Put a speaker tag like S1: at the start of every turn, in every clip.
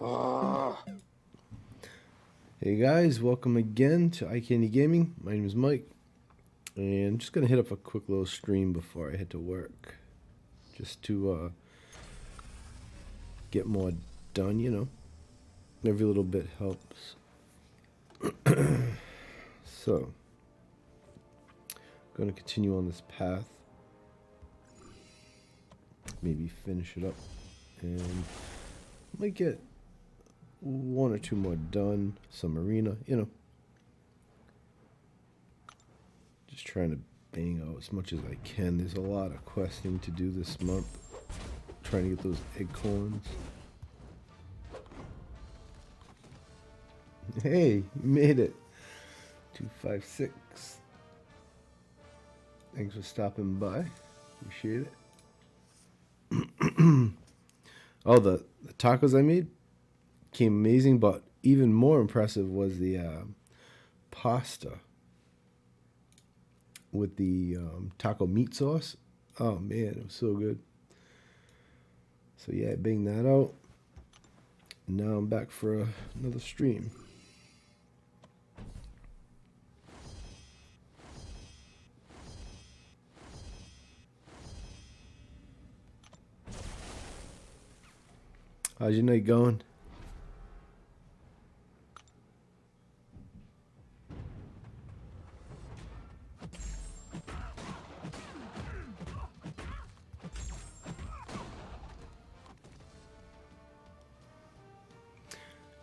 S1: Ah.
S2: Hey guys, welcome again to iCandy Gaming. My name is Mike, and I'm just gonna hit up a quick little stream before I head to work, just to get more done. Every little bit helps. So, gonna continue on this path, maybe finish it up, and might get one or two more done. Some arena, just trying to bang out as much as I can. There's a lot of questing to do this month. Trying to get those acorns. Hey, you made it. 256. Thanks for stopping by. Appreciate it. Oh, the tacos I made came amazing, but even more impressive was the pasta with the taco meat sauce. Oh man, it was so good. So yeah, bang that out. Now I'm back for another stream. How's your night going?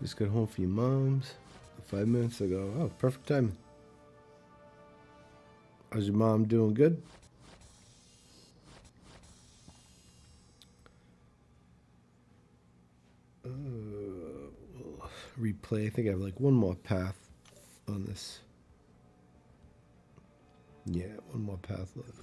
S2: Just got home from your mom's 5 minutes ago. Oh, perfect timing. How's your mom doing? Good? We'll replay. I think I have like one more path on this. Yeah, one more path left.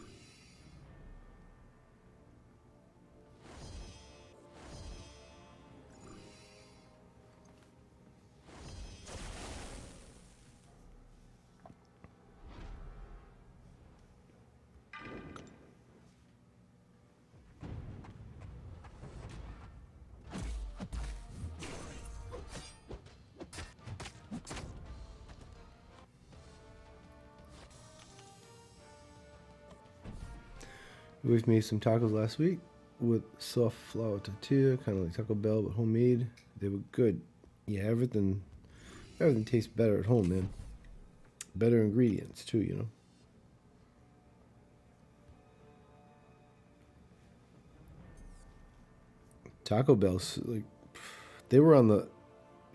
S2: We've made some tacos last week with soft flour tortilla, kind of like Taco Bell, but homemade. They were good. Yeah, everything tastes better at home, man. Better ingredients too. Taco Bell's like they were on the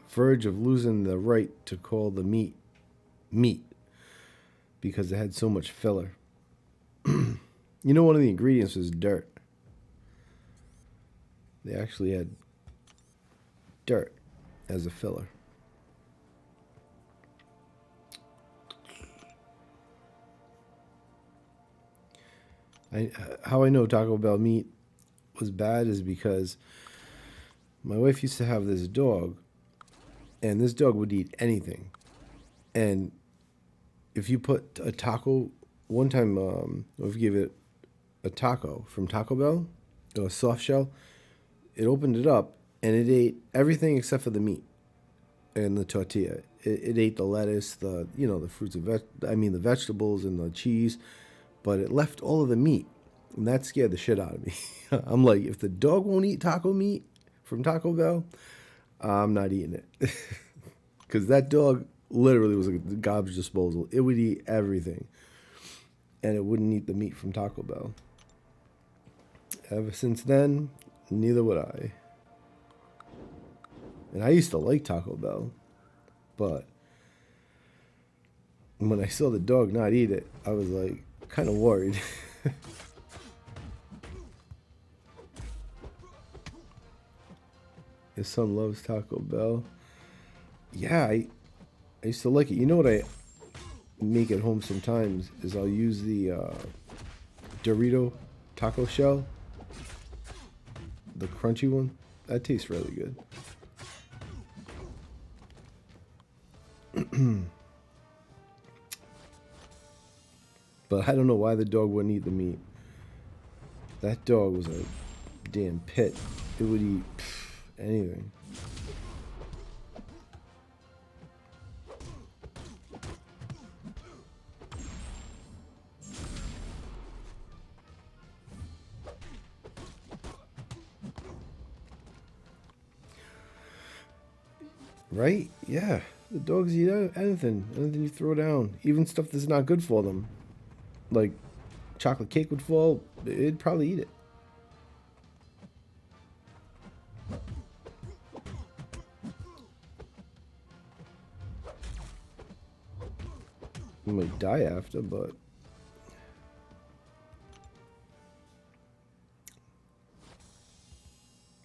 S2: verge of losing the right to call the meat because it had so much filler. One of the ingredients was dirt. They actually had dirt as a filler. How I know Taco Bell meat was bad is because my wife used to have this dog, and this dog would eat anything. And if you put a taco, one time, if you give it a taco from Taco Bell, a soft shell, it opened it up and it ate everything except for the meat and the tortilla. It ate the lettuce, the fruits and the vegetables and the cheese, but it left all of the meat, and that scared the shit out of me. I'm like, if the dog won't eat taco meat from Taco Bell, I'm not eating it, because that dog literally was a garbage disposal. It would eat everything, and it wouldn't eat the meat from Taco Bell. Ever since then, neither would I. And I used to like Taco Bell, but when I saw the dog not eat it, I was like kind of worried. His son loves Taco Bell. Yeah, I used to like it. You know what I make at home sometimes is I'll use the Dorito taco shell, the crunchy one. That tastes really good. But I don't know why the dog wouldn't eat the meat. That dog was a damn pit. It would eat anything. Right? Yeah. The dogs eat anything you throw down, even stuff that's not good for them. Like chocolate cake would fall, it'd probably eat it. It might die after, but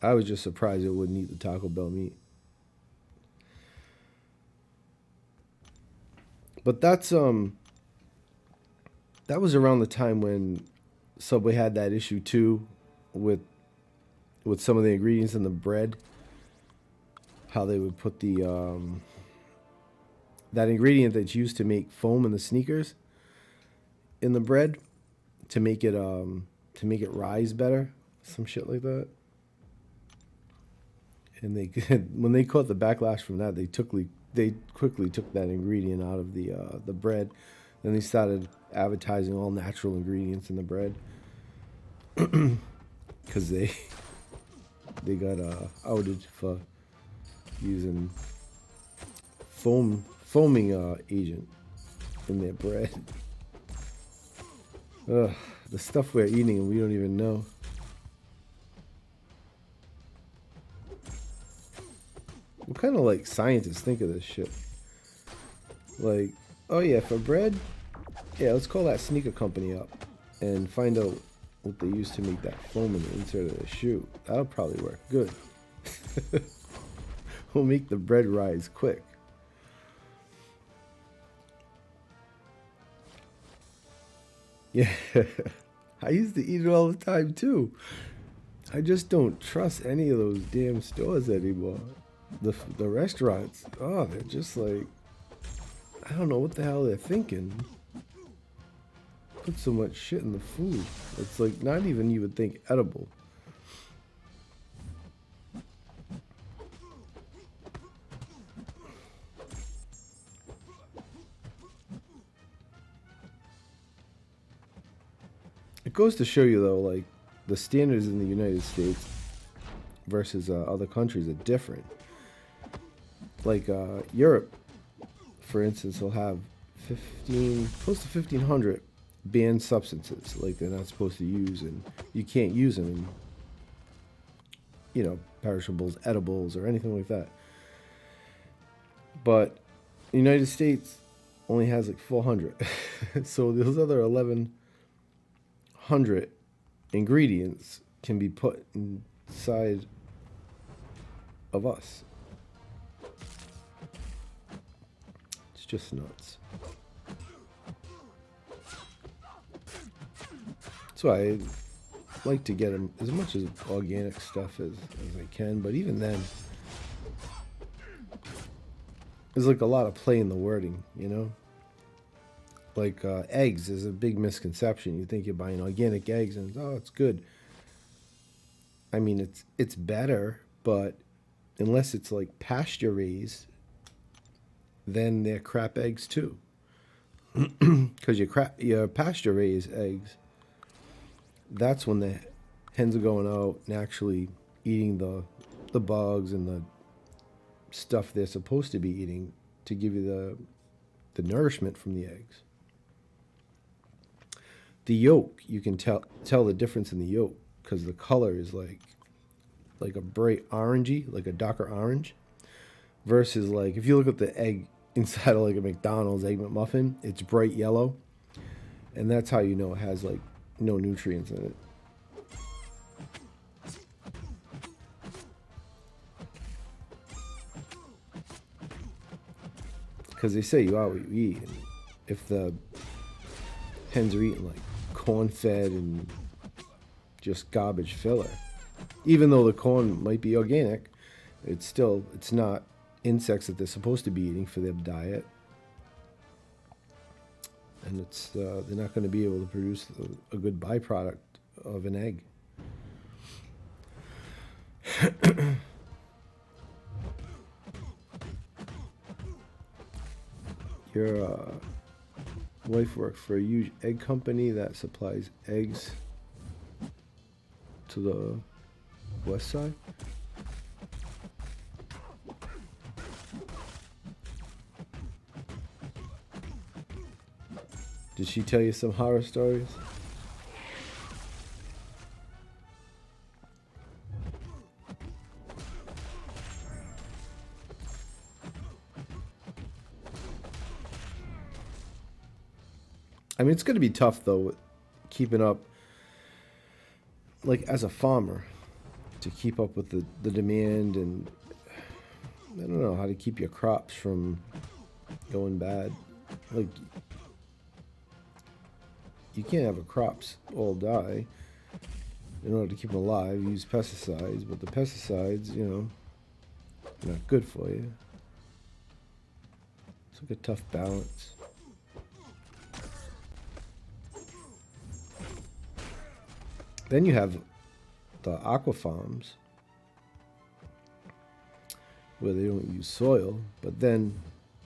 S2: I was just surprised it wouldn't eat the Taco Bell meat. But that was around the time when Subway had that issue too with some of the ingredients in the bread. How they would put the that ingredient that's used to make foam in the sneakers in the bread to make it rise better, some shit like that. And they when they caught the backlash from that, they quickly took that ingredient out of the bread. Then they started advertising all natural ingredients in the bread because they got outed for using foaming agent in their bread. Ugh, the stuff we're eating and we don't even know. What kind of like scientists think of this shit? Like, oh yeah, for bread, yeah, let's call that sneaker company up and find out what they use to make that foam in the insert of the shoe. That'll probably work good. We'll make the bread rise quick. Yeah, I used to eat it all the time too. I just don't trust any of those damn stores anymore. The restaurants, oh, they're just like, I don't know what the hell they're thinking. Put so much shit in the food. It's like not even you would think edible. It goes to show you though, like the standards in the United States versus other countries are different. Like Europe, for instance, will have 15, close to 1,500 banned substances like they're not supposed to use, and you can't use them in, perishables, edibles, or anything like that. But the United States only has like 400. So those other 1,100 ingredients can be put inside of us. It's just nuts. So I like to get them as much as organic stuff as I can, but even then, there's like a lot of play in the wording, you know? Like eggs is a big misconception. You think you're buying organic eggs and oh, it's good. I mean, it's better, but unless it's like pasture raised, then they're crap eggs too. Because your pasture raised eggs, that's when the hens are going out and actually eating the bugs and the stuff they're supposed to be eating to give you the nourishment from the eggs. The yolk, you can tell the difference in the yolk because the color is like a bright orangey, like a darker orange, versus like if you look at the egg inside of like a McDonald's egg McMuffin, it's bright yellow, and that's how you know it has like no nutrients in it. Because they say you are what you eat. And if the hens are eating like corn fed and just garbage filler, even though the corn might be organic, it's not insects that they're supposed to be eating for their diet, and they're not going to be able to produce a good byproduct of an egg. Your wife works for a huge egg company that supplies eggs to the west side. Did she tell you some horror stories? I mean, it's going to be tough, though, keeping up, like, as a farmer, to keep up with the demand, and I don't know how to keep your crops from going bad. Like, you can't have a crops all die. In order to keep them alive, you use pesticides, but the pesticides, you know, are not good for you. It's like a tough balance. Then you have the aqua farms where they don't use soil, but then,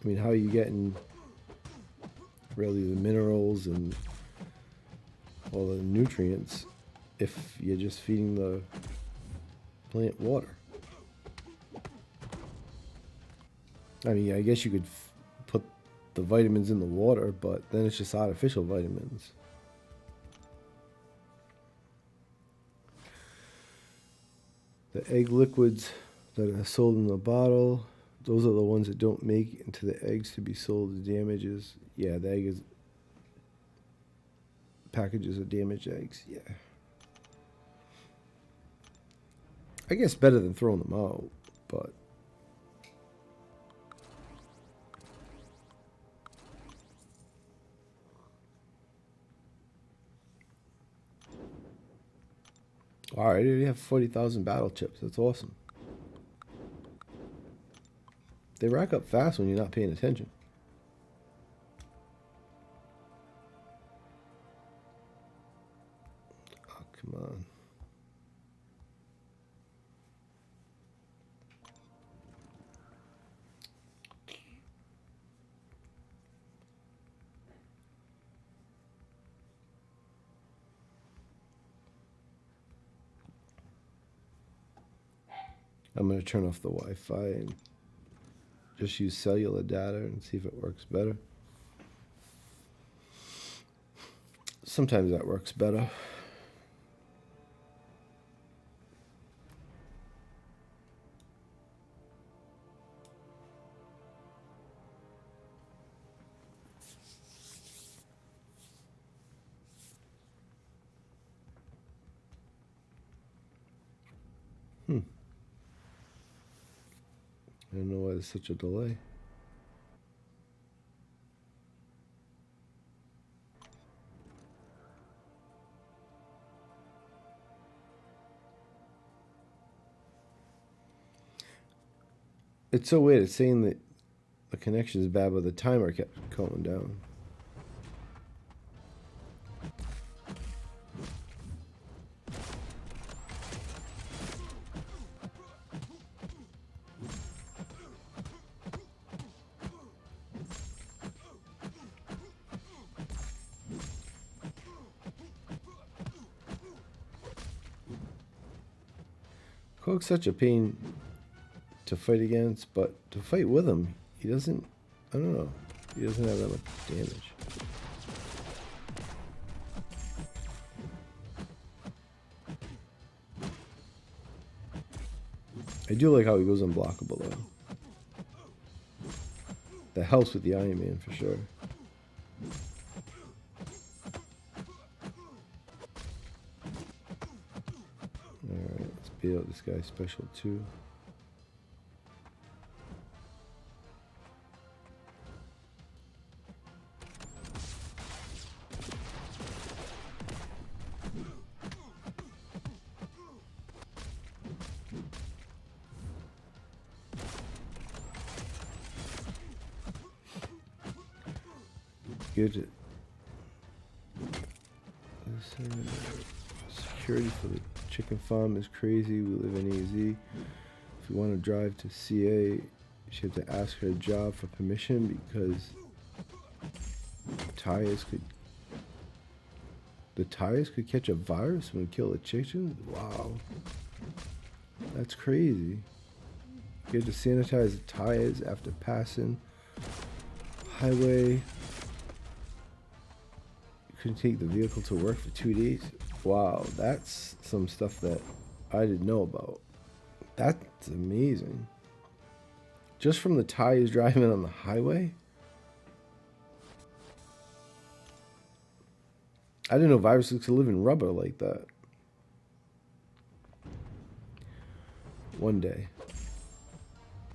S2: I mean, how are you getting really the minerals and all the nutrients if you're just feeding the plant water? I mean, I guess you could put the vitamins in the water, but then it's just artificial vitamins. The egg liquids that are sold in the bottle, those are the ones that don't make it into the eggs to be sold as damages. Yeah, the egg is packages of damaged eggs. Yeah. I guess better than throwing them out, but all right, you have 40,000 battle chips. That's awesome. They rack up fast when you're not paying attention. Oh, come on. I'm going to turn off the Wi-Fi and just use cellular data and see if it works better. Sometimes that works better. I don't know why there's such a delay. It's so weird. It's saying that the connection is bad, but the timer kept going down. Korg's such a pain to fight against, but to fight with him, he doesn't, I don't know, he doesn't have that much damage. I do like how he goes unblockable though. That helps with the Iron Man for sure. Alright, let's beat out this guy special too. Good. Security for the chicken farm is crazy. We live in AZ. If you want to drive to CA, you should have to ask her job for permission because the tires could catch a virus and kill the chickens. Wow, that's crazy. You have to sanitize the tires after passing highway. couldn't take the vehicle to work for 2 days. Wow, that's some stuff that I didn't know about. That's amazing. Just from the tires driving on the highway? I didn't know viruses could live in rubber like that. One day.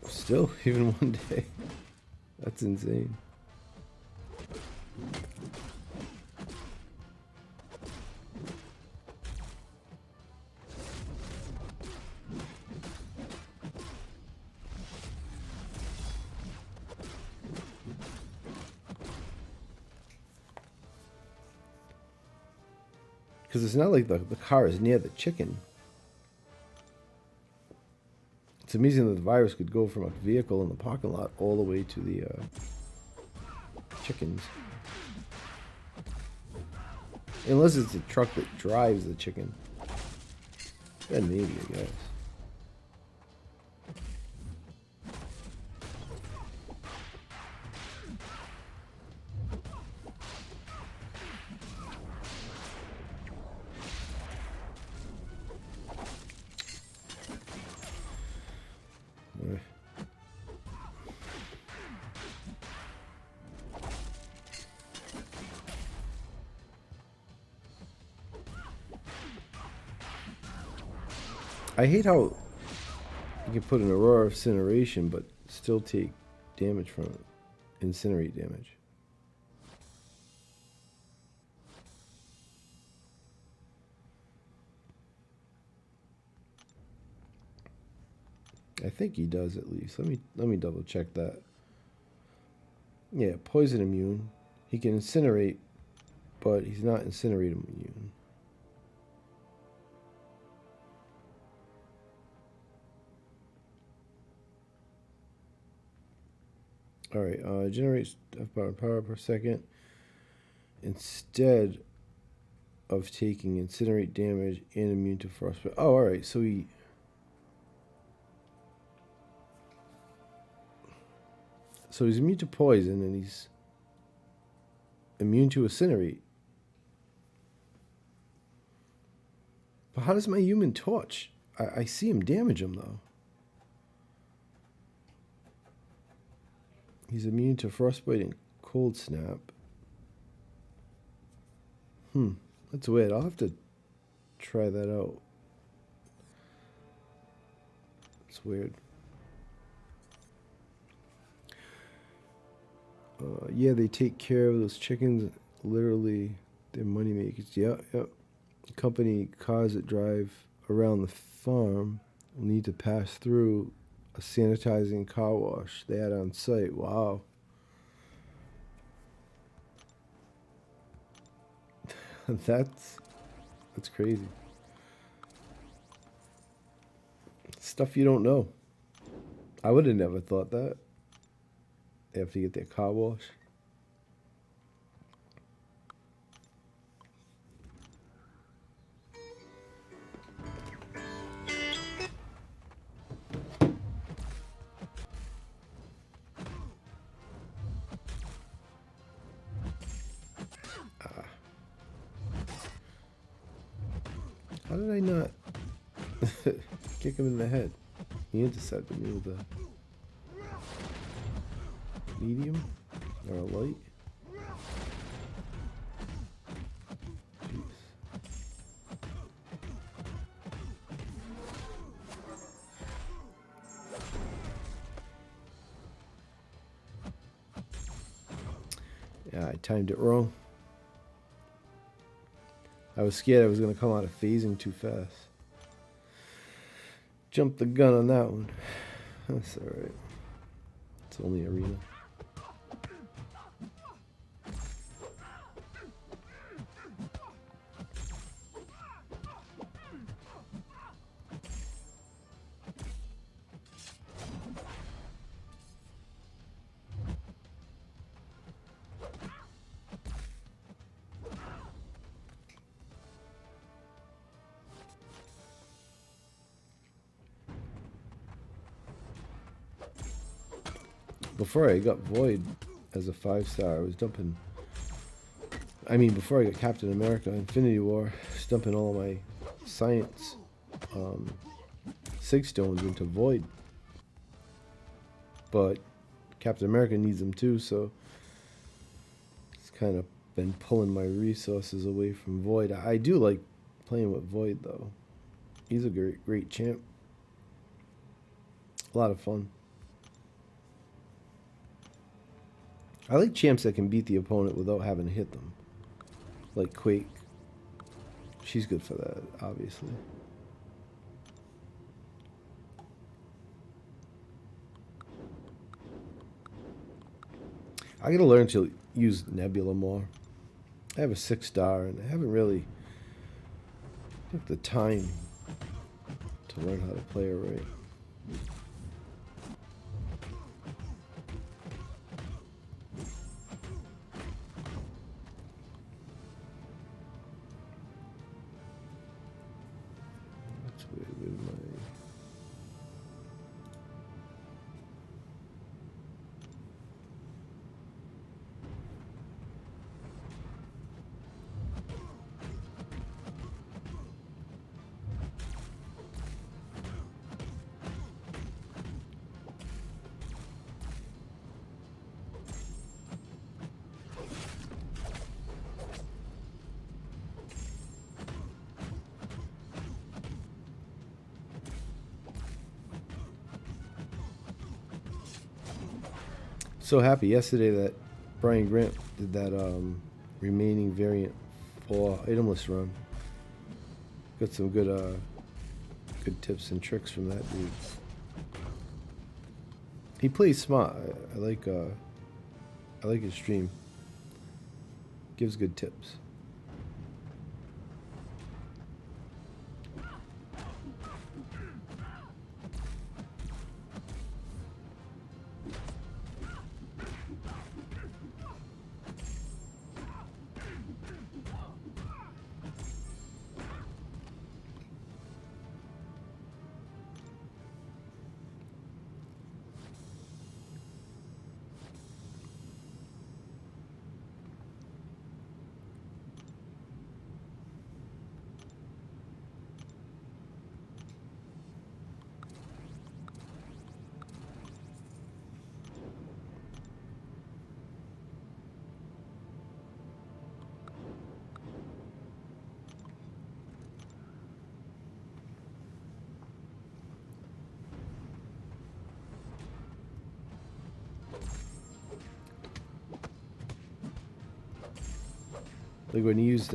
S2: Still, even one day. That's insane. Because it's not like the car is near the chicken. It's amazing that the virus could go from a vehicle in the parking lot all the way to the chickens. Unless it's a truck that drives the chicken. Then maybe, I guess. I hate how you can put an Aurora incineration but still take damage from it. Incinerate damage. I think he does at least. Let me double check that. Yeah, poison immune. He can incinerate, but he's not incinerate immune. Alright, generates power per second instead of taking incinerate damage and immune to frostbite. Oh, alright, so he's immune to poison and he's immune to incinerate. But how does my human torch? I see him damage him though. He's immune to frostbite and cold snap. That's weird. I'll have to try that out. It's weird. Yeah, they take care of those chickens. Literally, they're money makers. Yep. Company cars that drive around the farm will need to pass through a sanitizing car wash they had on site. Wow. That's crazy. Stuff you don't know. I would have never thought that. They have to get their car wash. How did I not kick him in the head? He intercepted me with a medium or a light. Jeez. Yeah, I timed it wrong. I was scared I was going to come out of phasing too fast. Jumped the gun on that one. That's alright. It's only arena. Before I got Void as a 5-star, I was dumping I mean, before I got Captain America, Infinity War, dumping all of my science um, Sig stones into Void. But Captain America needs them too, so it's kind of been pulling my resources away from Void. I do like playing with Void though. He's a great champ. A lot of fun. I like champs that can beat the opponent without having to hit them. Like Quake. She's good for that, obviously. I gotta learn to use Nebula more. I have a 6-star and I haven't really took the time to learn how to play her right. That's weird with my... So happy yesterday that Brian Grant did that remaining variant for itemless run. Got some good tips and tricks from that dude. He plays smart. I like his stream. Gives good tips. Like when he used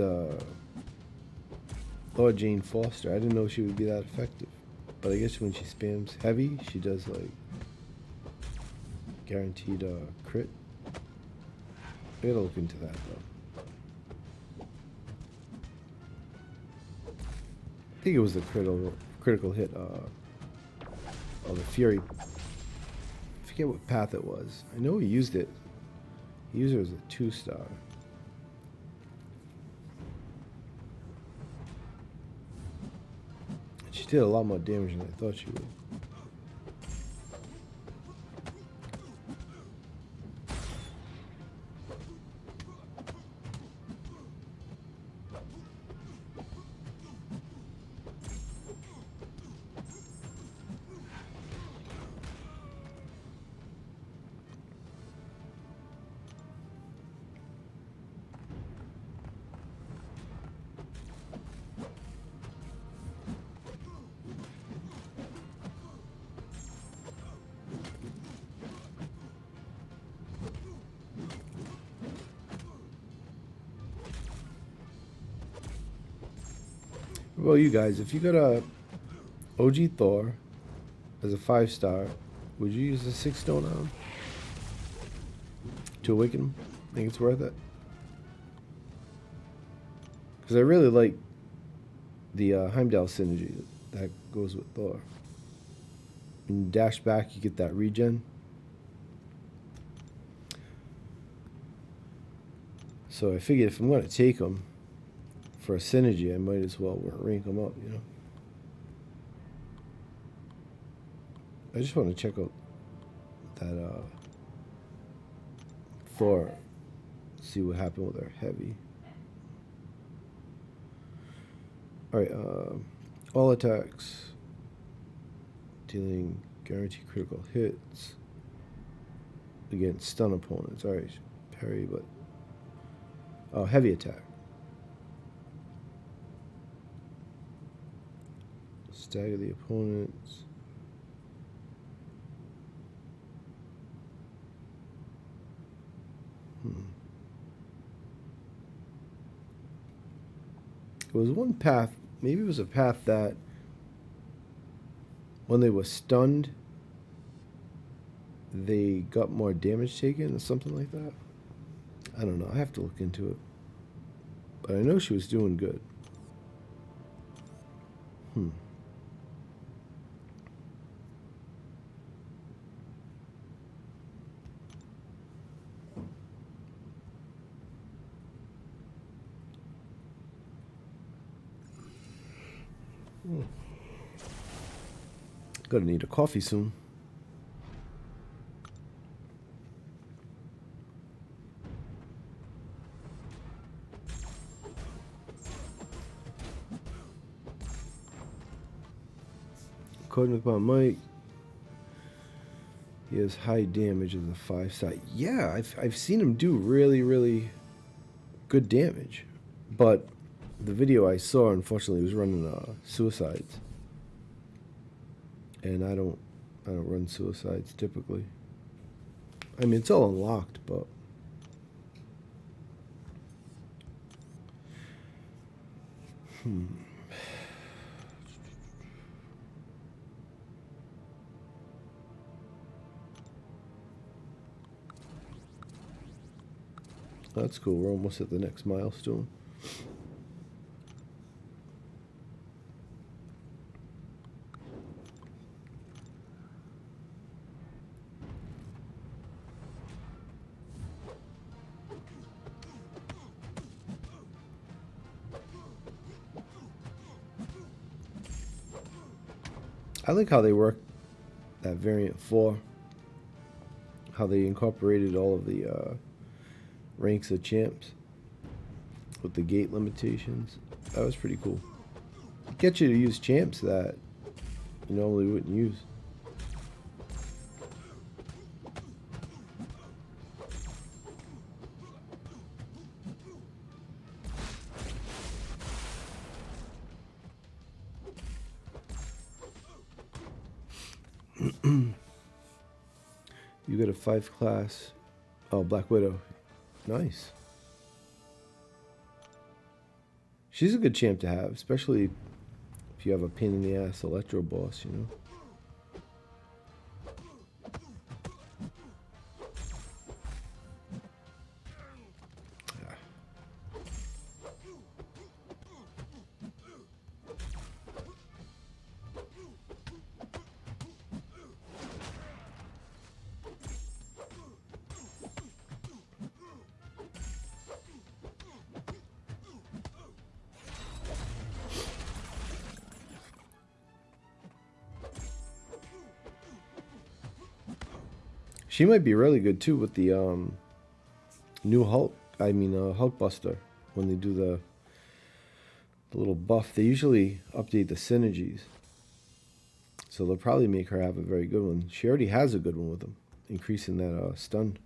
S2: Laura Jane Foster, I didn't know she would be that effective. But I guess when she spams heavy, she does like guaranteed crit. I gotta look into that though. I think it was the critical hit. Oh, the Fury. I forget what path it was. I know he used it. He used it as a 2-star. She did a lot more damage than I thought she would. Well, you guys, if you got a OG Thor as a 5-star, would you use a 6-stone on him to awaken him? Think it's worth it? Because I really like the Heimdall synergy that goes with Thor. When you dash back, you get that regen. So I figured if I'm going to take him for a synergy, I might as well rank him up, you know? I just want to check out that Thor, see what happened with our heavy. Alright, all attacks. Dealing guaranteed critical hits against stun opponents. Alright, parry, but... Oh, heavy attack. Stagger the opponents. It was one path, maybe it was a path that when they were stunned, they got more damage taken or something like that. I don't know, I have to look into it. But I know she was doing good. Gonna need a coffee soon. According to my mic, he has high damage as a 5-star. Yeah, I've seen him do really, really good damage. But the video I saw, unfortunately, was running suicides. And I don't run suicides typically. I mean, it's all unlocked, but that's cool. We're almost at the next milestone. I like how they work that variant 4. How they incorporated all of the ranks of champs with the gate limitations. That was pretty cool. Get you to use champs that you normally wouldn't use. You get a 5 class. Oh, Black Widow. Nice. She's a good champ to have, especially if you have a pain in the ass Electro boss, you know. She might be really good too with the new Hulk. I mean Hulkbuster. When they do the little buff, they usually update the synergies, so they'll probably make her have a very good one. She already has a good one with them, increasing that stun.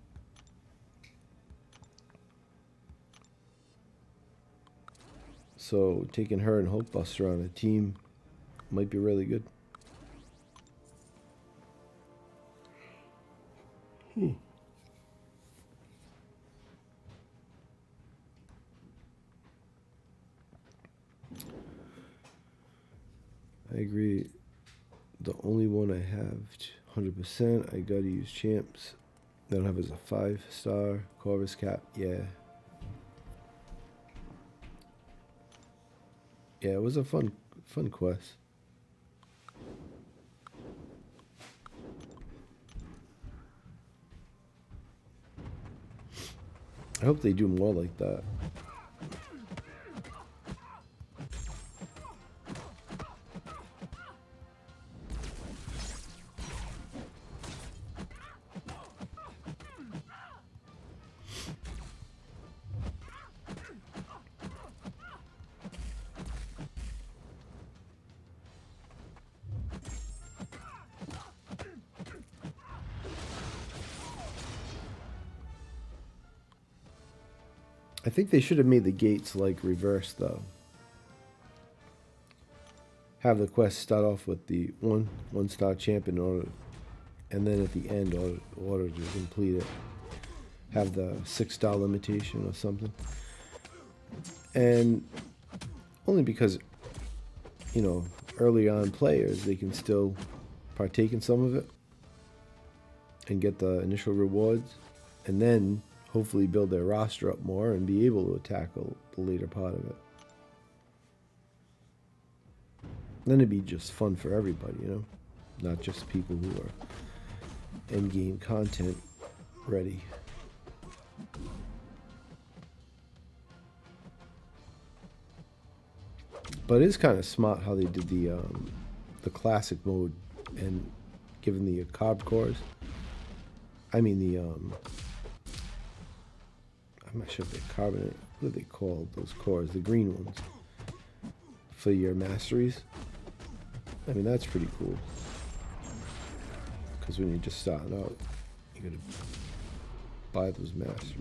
S2: So taking her and Hulkbuster on a team might be really good. I agree. The only one I have 100%, I gotta use champs. I don't have as a 5-star. Corvus Cap, yeah. Yeah, it was a fun quest. I hope they do more like that. I think they should have made the gates like reversed though. Have the quest start off with the one star champion order, and then at the end order to complete it. Have the 6-star limitation or something. And only because, you know, early on players, they can still partake in some of it and get the initial rewards, and then hopefully build their roster up more and be able to tackle the later part of it. Then it'd be just fun for everybody, you know, not just people who are end-game content ready. But it is kind of smart how they did the classic mode and given the carb cores. I mean I'm not sure if they're carbonate. What are they called? Those cores, the green ones for your masteries. I mean, that's pretty cool. Because when you're just starting out, you gotta buy those masteries.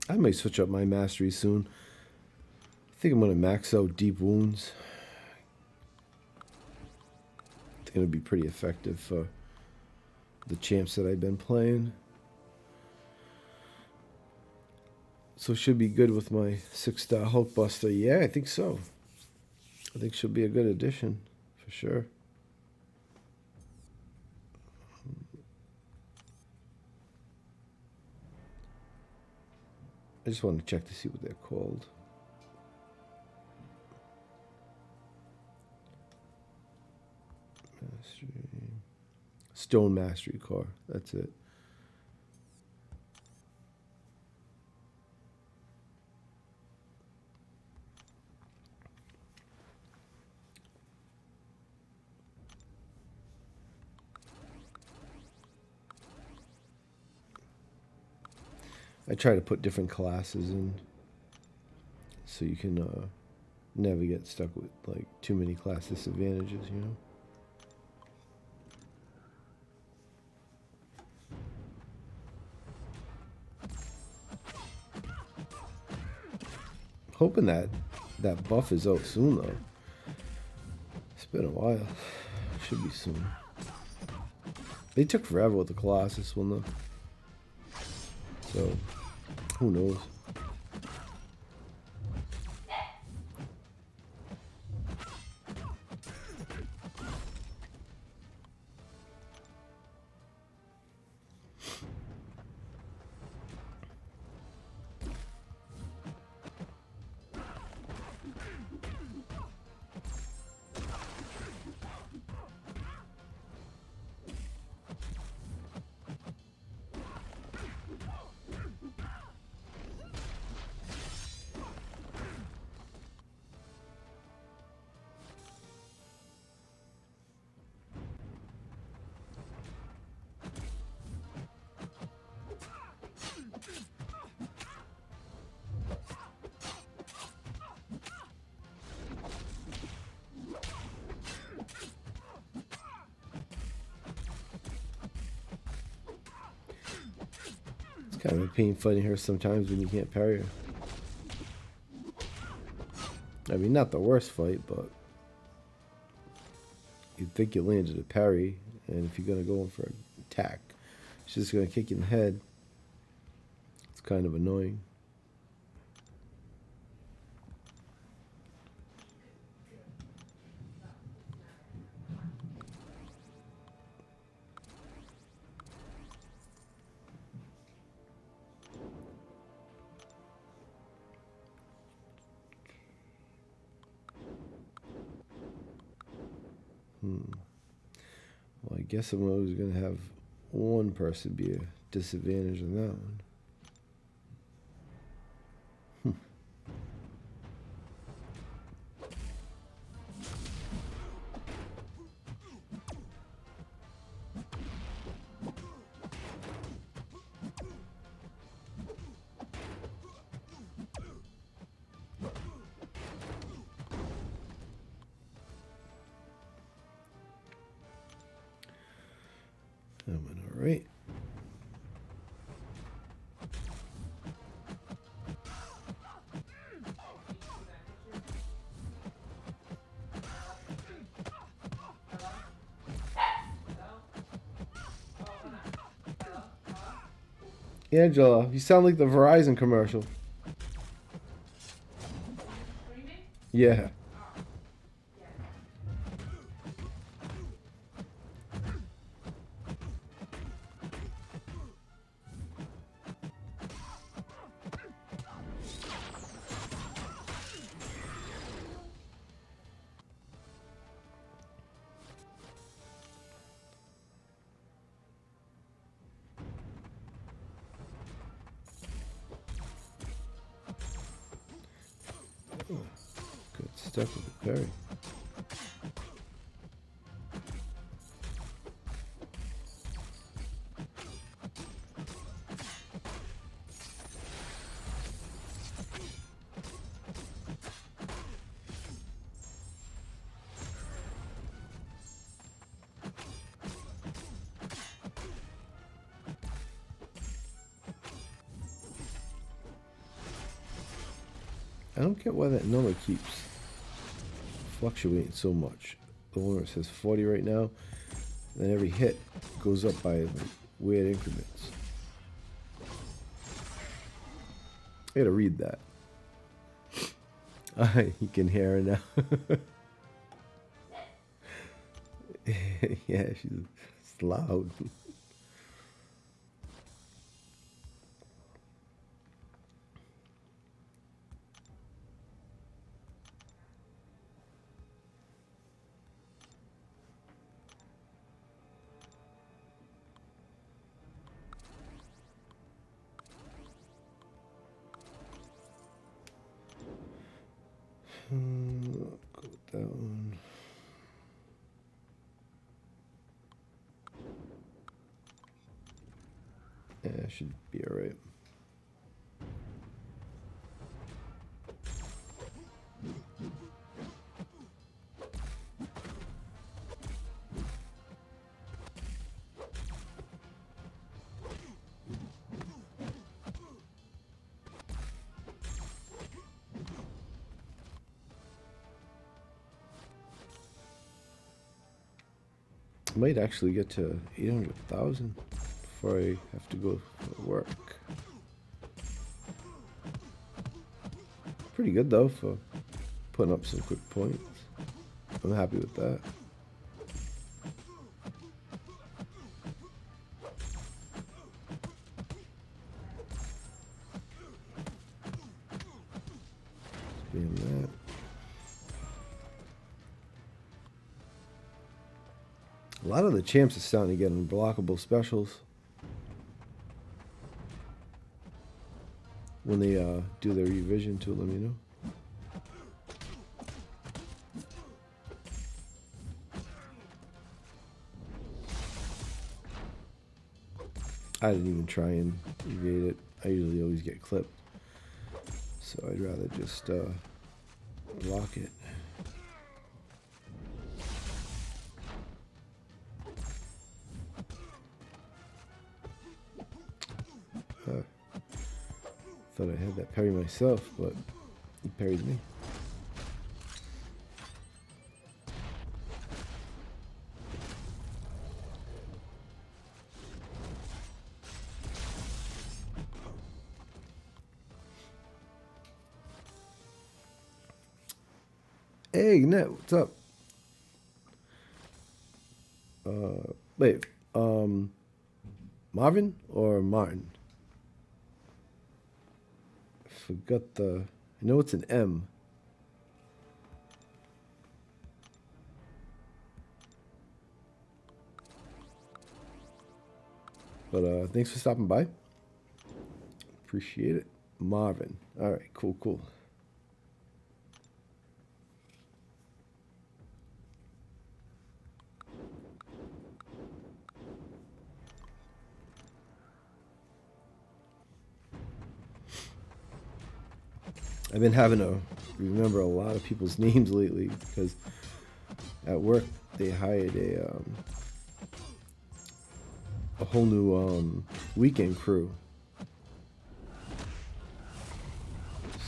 S2: I might switch up my mastery soon. I think I'm going to max out Deep Wounds. It's going to be pretty effective for the champs that I've been playing. So should be good with my 6-star Hulkbuster. Yeah, I think so. I think she'll be a good addition for sure. I just want to check to see what they're called. Mastery. Stone Mastery Core. That's it. I try to put different classes in so you can never get stuck with like too many class disadvantages, you know? Hoping that buff is out soon though. It's been a while. Should be soon. They took forever with the Colossus one though. So who knows? Kind of a pain fighting her sometimes when you can't parry her. I mean, not the worst fight, but you'd think you landed a parry, and if you're going to go in for an attack, she's just going to kick you in the head. It's kind of annoying. Well, I guess I'm always going to have one person be a disadvantage on that one. That went all right. Angela, you sound like the Verizon commercial. Yeah. Good stuff with the parry. I don't get why that number keeps fluctuating so much. The one where it says 40 right now, then every hit goes up by like weird increments. I gotta read that. You can hear her now. Yeah, she's loud. Go with that one. Yeah, should be alright. I might actually get to 800,000 before I have to go for work. Pretty good though for putting up some quick points. I'm happy with that. Spam that. A lot of the champs are starting to get unblockable specials when they do their revision to them, you know. I didn't even try and evade it. I usually always get clipped, so I'd rather just block it. Thought I had that parry myself, but he parried me. Hey, Net, what's up? Wait, Marvin or Martin? I forgot the. I know it's an M. But thanks for stopping by. Appreciate it. Marvin. All right, cool, cool. I've been having to remember a lot of people's names lately because at work they hired a whole new weekend crew.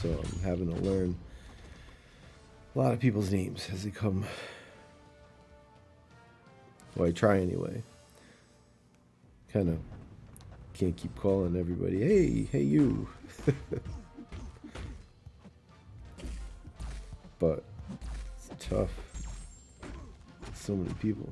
S2: So I'm having to learn a lot of people's names as they come. Well, I try anyway. Kind of can't keep calling everybody, hey, you. But it's tough. So many people.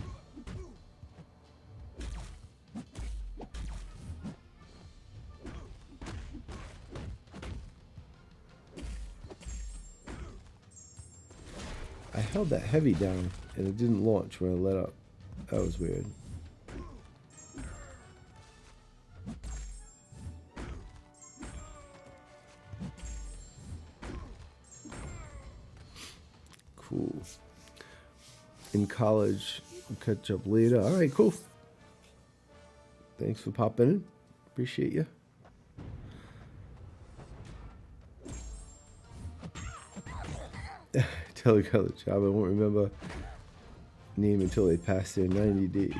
S2: I held that heavy down and it didn't launch when I let up. That was weird. Cool. In college, we'll catch up later. All right, cool. Thanks for popping in. Appreciate you. Tell you got the job. I won't remember name until they pass their 90 days.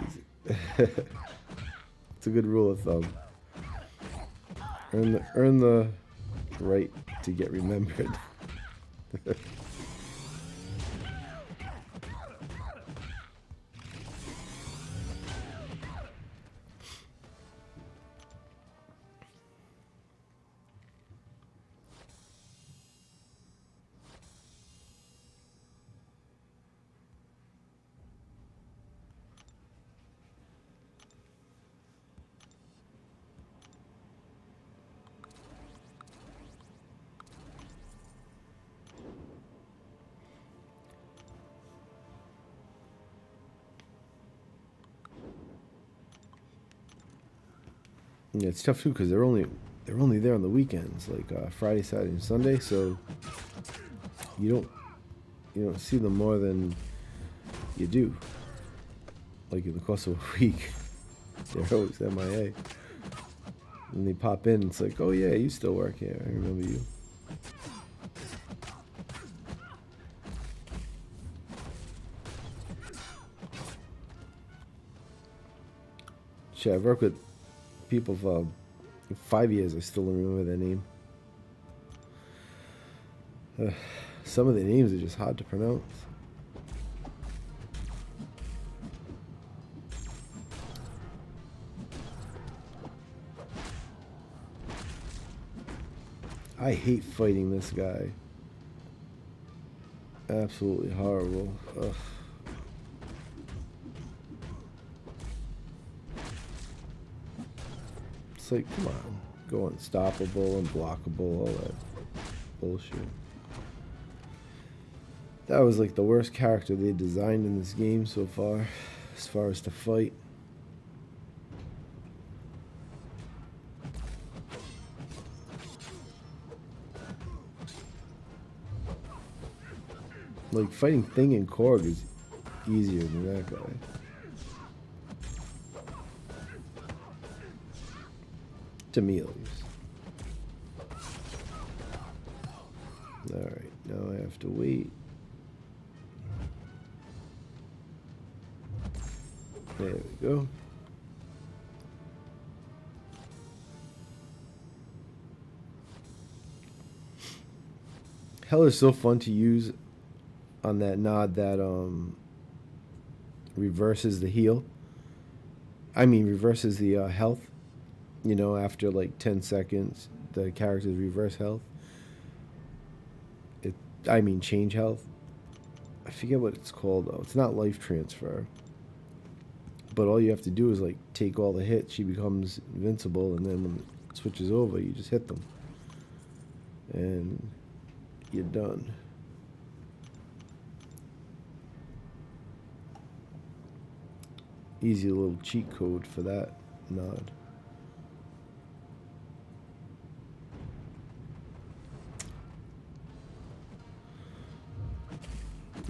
S2: It's a good rule of thumb. Earn the right to get remembered. Yeah, it's tough too because they're only there on the weekends, like Friday, Saturday, and Sunday. So you don't see them more than you do. Like in the course of a week, they're always MIA. And they pop in. It's like, oh yeah, you still work here. I remember you. Shit, I've worked with people for 5 years. I still don't remember their name. Some of the names are just hard to pronounce. I hate fighting this guy. Absolutely horrible. Ugh. It's like, come on. Go unstoppable, unblockable, all that bullshit. That was like the worst character they designed in this game so far as to fight. Like, fighting Thing and Korg is easier than that guy. To me, at least. Alright, now I have to wait. There we go. Hell is so fun to use on that nod that reverses the heal. I mean, reverses the health. You know, after like 10 seconds, the characters reverse health. I mean, change health. I forget what it's called though. It's not life transfer. But all you have to do is like take all the hits. She becomes invincible, and then when it switches over, you just hit them, and you're done. Easy little cheat code for that nod.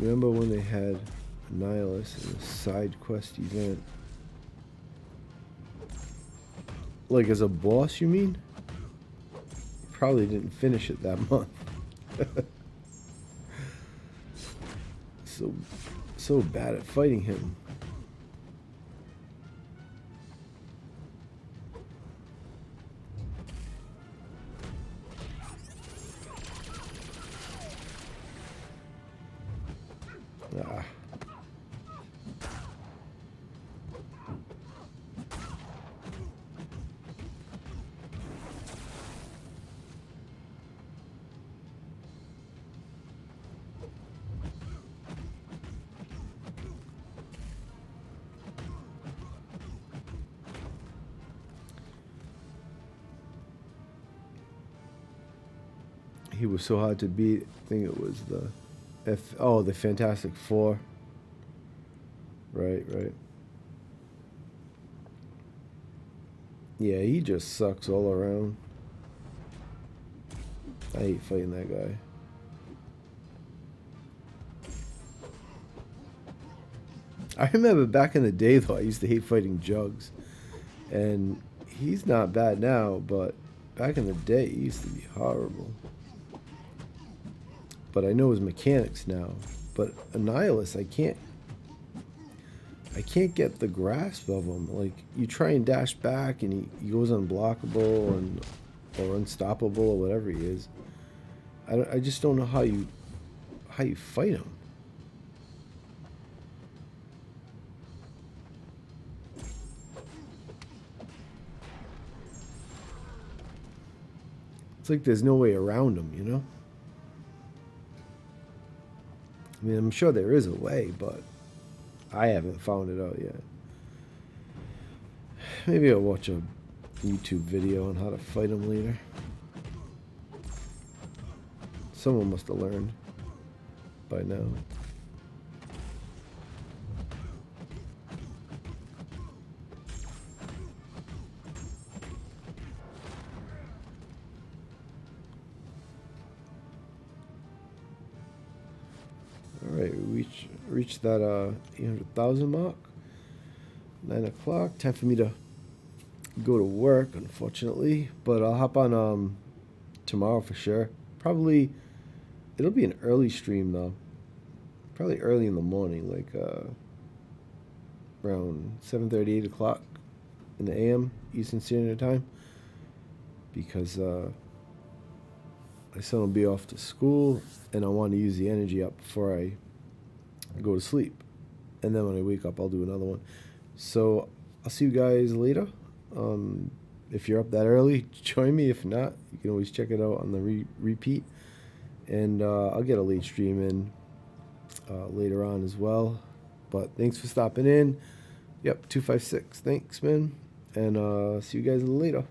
S2: Remember when they had Nihilus in a side quest event? Like as a boss, you mean? Probably didn't finish it that month. So bad at fighting him. Ah. He was so hard to beat. I think it was the Fantastic Four. Right. Yeah, he just sucks all around. I hate fighting that guy. I remember back in the day, though, I used to hate fighting Jugs. And he's not bad now, but back in the day, he used to be horrible. But I know his mechanics now. But Annihilus, I can't get the grasp of him. Like, you try and dash back, and he goes unblockable or unstoppable or whatever he is. I just don't know how you fight him. It's like there's no way around him, you know? I mean, I'm sure there is a way, but I haven't found it out yet. Maybe I'll watch a YouTube video on how to fight him later. Someone must have learned by now. Alright, we reached that 800,000 mark. 9 o'clock. Time for me to go to work, unfortunately. But I'll hop on tomorrow for sure. Probably it'll be an early stream though. Probably early in the morning, like around 7:30, 8 o'clock in the AM Eastern Standard Time. Because my son will be off to school, and I want to use the energy up before I go to sleep. And then when I wake up, I'll do another one. So I'll see you guys later. If you're up that early, join me. If not, you can always check it out on the repeat. And I'll get a late stream in later on as well. But thanks for stopping in. Yep, 256. Thanks, man. And see you guys later.